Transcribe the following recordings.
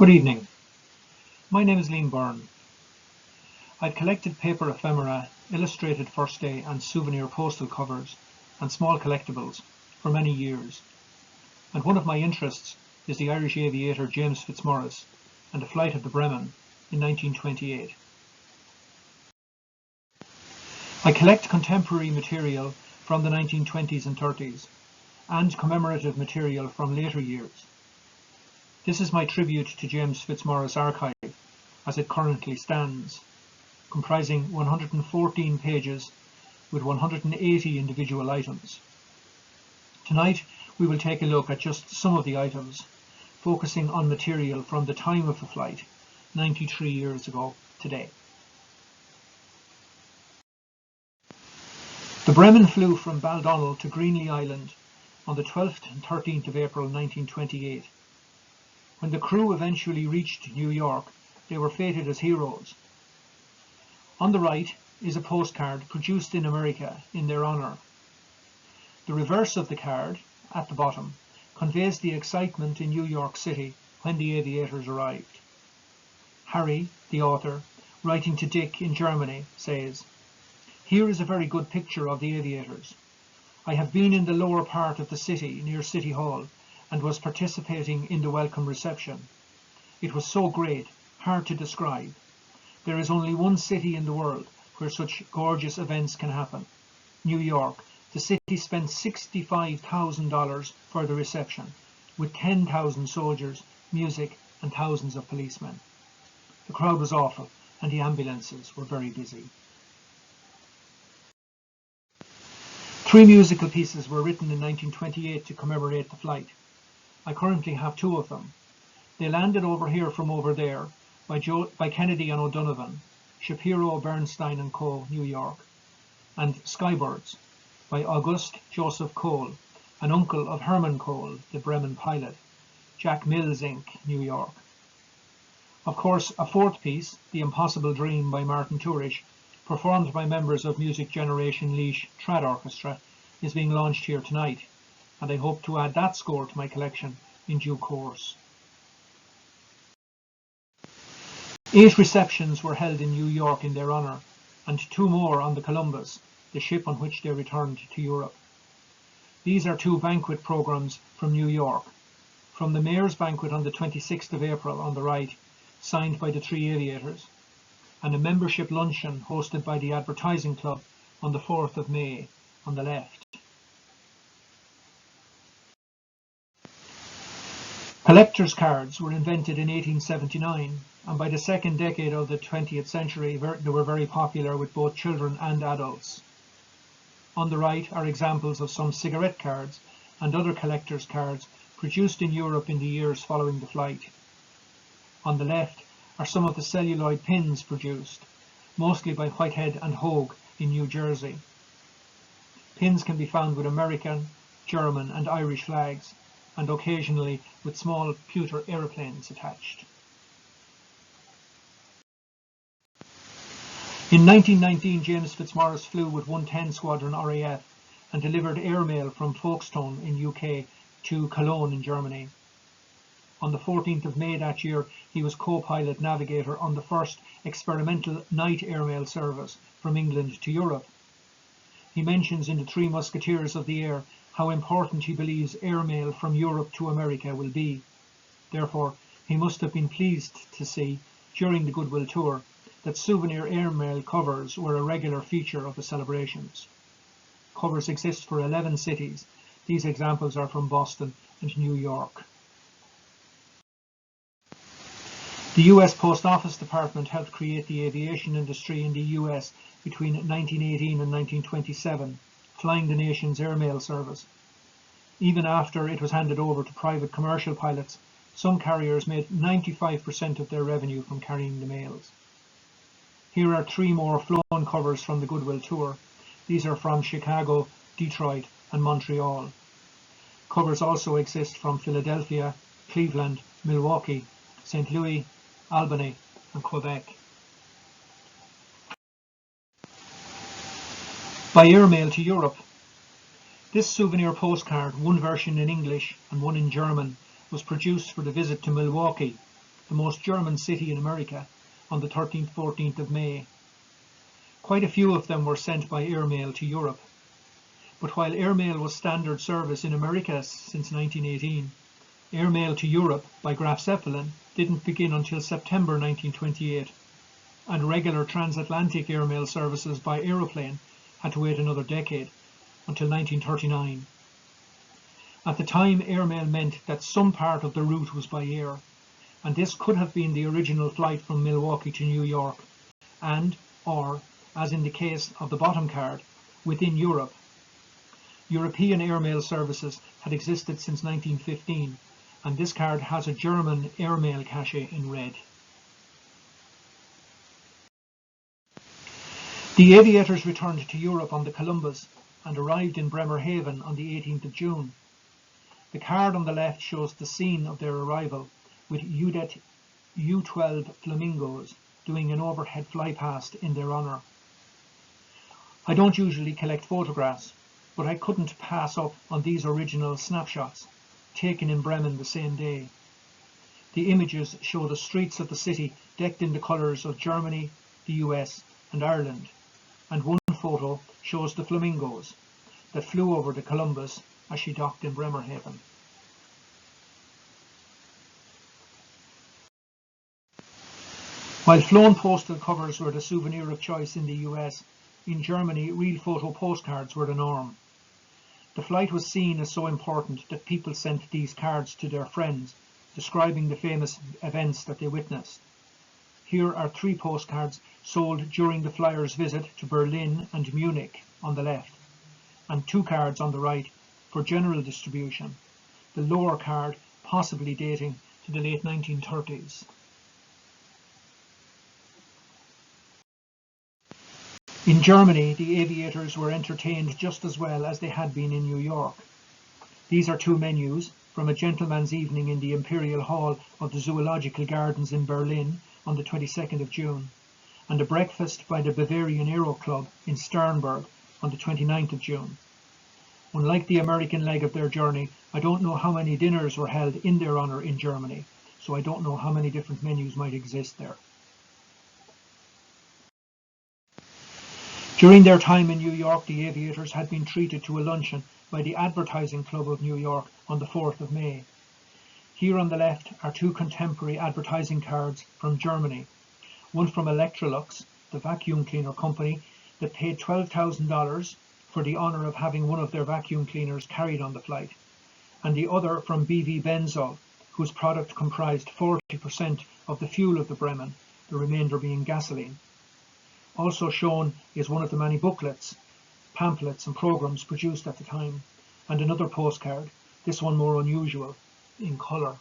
Good evening. My name is Byrne. I've collected paper ephemera, illustrated first day and souvenir postal covers and small collectibles for many years, and one of my interests is the Irish aviator James Fitzmaurice and a flight of the Bremen in 1928. I collect contemporary material from the 1920s and 30s and commemorative material from later years. This is my tribute to James Fitzmaurice archive as it currently stands, comprising 114 pages with 180 individual items. Tonight we will take a look at just some of the items, focusing on material from the time of the flight, 93 years ago today. The Bremen flew from Baldonnel to Greenly Island on the 12th and 13th of April 1928. When the crew eventually reached New York, they were feted as heroes. On the right is a postcard produced in America in their honour. The reverse of the card, at the bottom, conveys the excitement in New York City when the aviators arrived. Harry, the author, writing to Dick in Germany, says, "Here is a very good picture of the aviators. I have been in the lower part of the city near City Hall and was participating in the welcome reception. It was so great, hard to describe. There is only one city in the world where such gorgeous events can happen. New York. The city spent $65,000 for the reception, with 10,000 soldiers, music and thousands of policemen. The crowd was awful and the ambulances were very busy." 3 musical pieces were written in 1928 to commemorate the flight. I currently have 2 of them. They landed over here from over there by Kennedy and O'Donovan, Shapiro, Bernstein and Co., New York, and Skybirds by August Joseph Cole, an uncle of Herman Cole, the Bremen pilot, Jack Mills Inc., New York. Of course, a 4th piece, The Impossible Dream by Martin Tourish, performed by members of Music Generation Laois Trad Orchestra, is being launched here tonight, and I hope to add that score to my collection in due course. 8 receptions were held in New York in their honour, and 2 more on the Columbus, the ship on which they returned to Europe. These are 2 banquet programmes from New York. From the Mayor's Banquet on the 26th of April on the right, signed by the 3 aviators, and a membership luncheon hosted by the Advertising Club on the 4th of May on the left. Collector's cards were invented in 1879, and by the second decade of the 20th century they were very popular with both children and adults. On the right are examples of some cigarette cards and other collector's cards produced in Europe in the years following the flight. On the left are some of the celluloid pins produced, mostly by Whitehead and Hogue in New Jersey. Pins can be found with American, German and Irish flags, and occasionally with small pewter aeroplanes attached. In 1919, James Fitzmaurice flew with 110 Squadron RAF and delivered airmail from Folkestone in UK to Cologne in Germany. On the 14th of May that year, he was co-pilot navigator on the first experimental night airmail service from England to Europe. He mentions in the 3 Musketeers of the Air how important he believes airmail from Europe to America will be. Therefore, he must have been pleased to see, during the Goodwill Tour, that souvenir airmail covers were a regular feature of the celebrations. Covers exist for 11 cities. These examples are from Boston and New York. The US Post Office Department helped create the aviation industry in the US between 1918 and 1927, flying the nation's airmail service. Even after it was handed over to private commercial pilots, some carriers made 95% of their revenue from carrying the mails. Here are 3 more flown covers from the Goodwill Tour. These are from Chicago, Detroit and Montreal. Covers also exist from Philadelphia, Cleveland, Milwaukee, St. Louis, Albany and Quebec. By airmail to Europe. This souvenir postcard, one version in English and one in German, was produced for the visit to Milwaukee the most German city in America, on the 13th-14th of May. Quite a few of them were sent by airmail to Europe. But while airmail was standard service in America since 1918, airmail to Europe by Graf Zeppelin didn't begin until September 1928, and regular transatlantic airmail services by aeroplane had to wait another decade, until 1939. At the time, airmail meant that some part of the route was by air, and this could have been the original flight from Milwaukee to New York, and, or, as in the case of the bottom card, within Europe. European airmail services had existed since 1915, and this card has a German airmail cachet in red. The aviators returned to Europe on the Columbus and arrived in Bremerhaven on the 18th of June. The card on the left shows the scene of their arrival, with U-12 Flamingos doing an overhead flypast in their honour. I don't usually collect photographs, but I couldn't pass up on these original snapshots, taken in Bremen the same day. The images show the streets of the city decked in the colours of Germany, the US and Ireland, and one photo shows the flamingos that flew over the Columbus as she docked in Bremerhaven. While flown postal covers were the souvenir of choice in the US, in Germany real photo postcards were the norm. The flight was seen as so important that people sent these cards to their friends, describing the famous events that they witnessed. Here are 3 postcards sold during the flyer's visit to Berlin and Munich on the left, and 2 cards on the right for general distribution, the lower card possibly dating to the late 1930s. In Germany, the aviators were entertained just as well as they had been in New York. These are 2 menus from a gentleman's evening in the Imperial Hall of the Zoological Gardens in Berlin on the 22nd of June, and a breakfast by the Bavarian Aero Club in Sternberg on the 29th of June. Unlike the American leg of their journey, I don't know how many dinners were held in their honour in Germany, so I don't know how many different menus might exist there. During their time in New York, the aviators had been treated to a luncheon by the Advertising Club of New York on the 4th of May. Here on the left are 2 contemporary advertising cards from Germany, one from Electrolux, the vacuum cleaner company that paid $12,000 for the honour of having one of their vacuum cleaners carried on the flight, and the other from BV Benzol, whose product comprised 40% of the fuel of the Bremen, the remainder being gasoline. Also shown is one of the many booklets, pamphlets and programmes produced at the time, and another postcard, this one more unusual, in colour.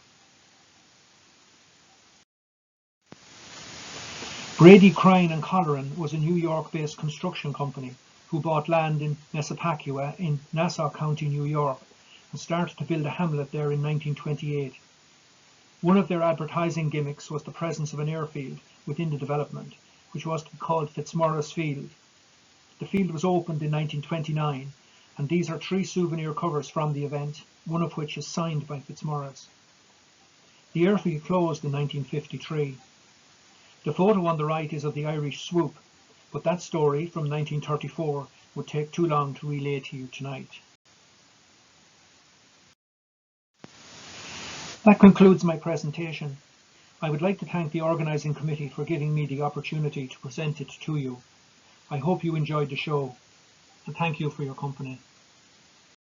Brady, Crine and Colleran was a New York-based construction company who bought land in Massapequa in Nassau County, New York, and started to build a hamlet there in 1928. One of their advertising gimmicks was the presence of an airfield within the development, which was to be called Fitzmaurice Field. The field was opened in 1929, and these are 3 souvenir covers from the event, one of which is signed by Fitzmaurice. The airfield closed in 1953. The photo on the right is of the Irish swoop, but that story from 1934 would take too long to relay to you tonight. That concludes my presentation. I would like to thank the organising committee for giving me the opportunity to present it to you. I hope you enjoyed the show, and thank you for your company.